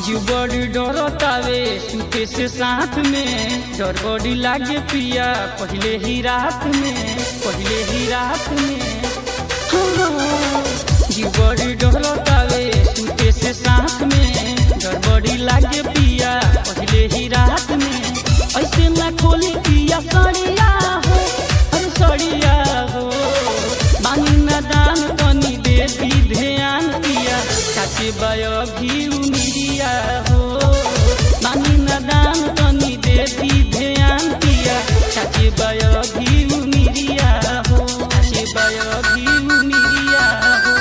जीव बड़ी डरतावे सुते से साथ में, डर बड़ी लागे पिया पहले ही रात में। जीव बड़ी डरतावे सुते से साथ में, डर बड़ी लागे पिया पहले ही रात में। ऐसे ना खोली पिया सड़िया हो, अरे सड़िया हो, बानी ना दान तनी दे दी ध्यान पिया, काचे बायो भी उमिरिया हो। बानी ना दान तनी दे दी ध्यान पिया, काचे बायो भी उमिरिया हो, काचे बायो भी उमिरिया हो।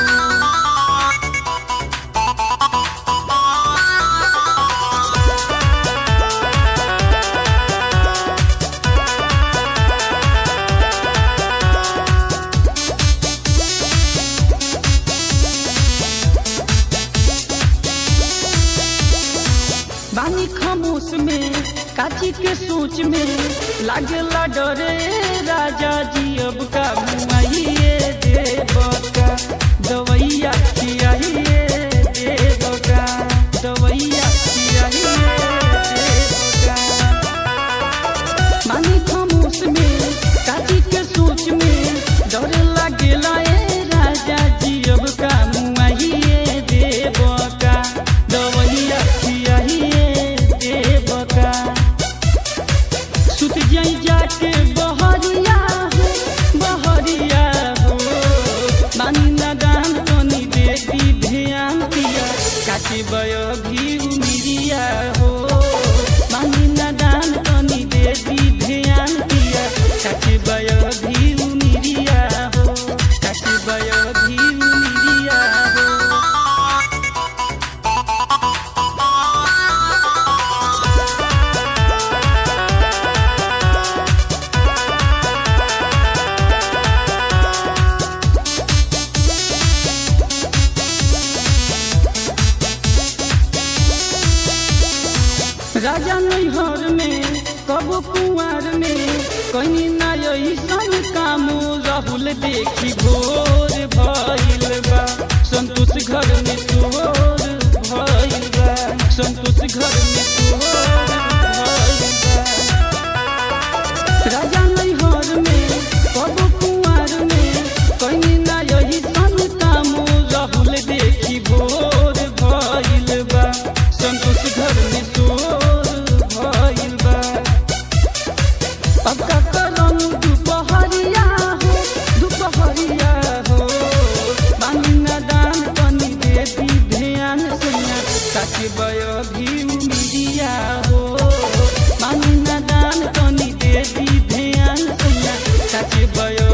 बानी खामोश में काची के सोच में, लागेला डरे राजा जी अब का मुआइए देवका, दवैया खियाइए देवका, दवैया खियाइए देवका। बानी खामोश में काची के सोच में, डरे लागेला राजा जी अब का मुआइए देवका, दवैया खियाइए देवका। सुत जाई जाके बहरिया हो, बहरिया हो, बानी ना दान तनी दे दी ध्यान पिया, काचे बयो भी उमिरिया हो। बानी ना दान तनी दे दी ध्यान पिया, काचे बयो भी उमिरिया हो, काचे बयो भी उमिरिया हो। राजा नैहर में कबो कुंवर में, कहीं ना ऐसन काम राहुल देखी घोर भइल बा। संतोष घर में तोर भइल बा, संतोष घर में तोर भइल बा। राजा नैहर में कबो कुंवर में, कहीं ना ऐसन काम राहुल देखी घोर भइल बा। संतोष घर में पक्का करम दुपहरिया हो, दुपहरिया हो, बानी ना दान तनी दे दी ध्यान सैया, काचे बयो भी उमिरिया हो। बानी ना दान तनी दे दी ध्यान सैया, काचे बयो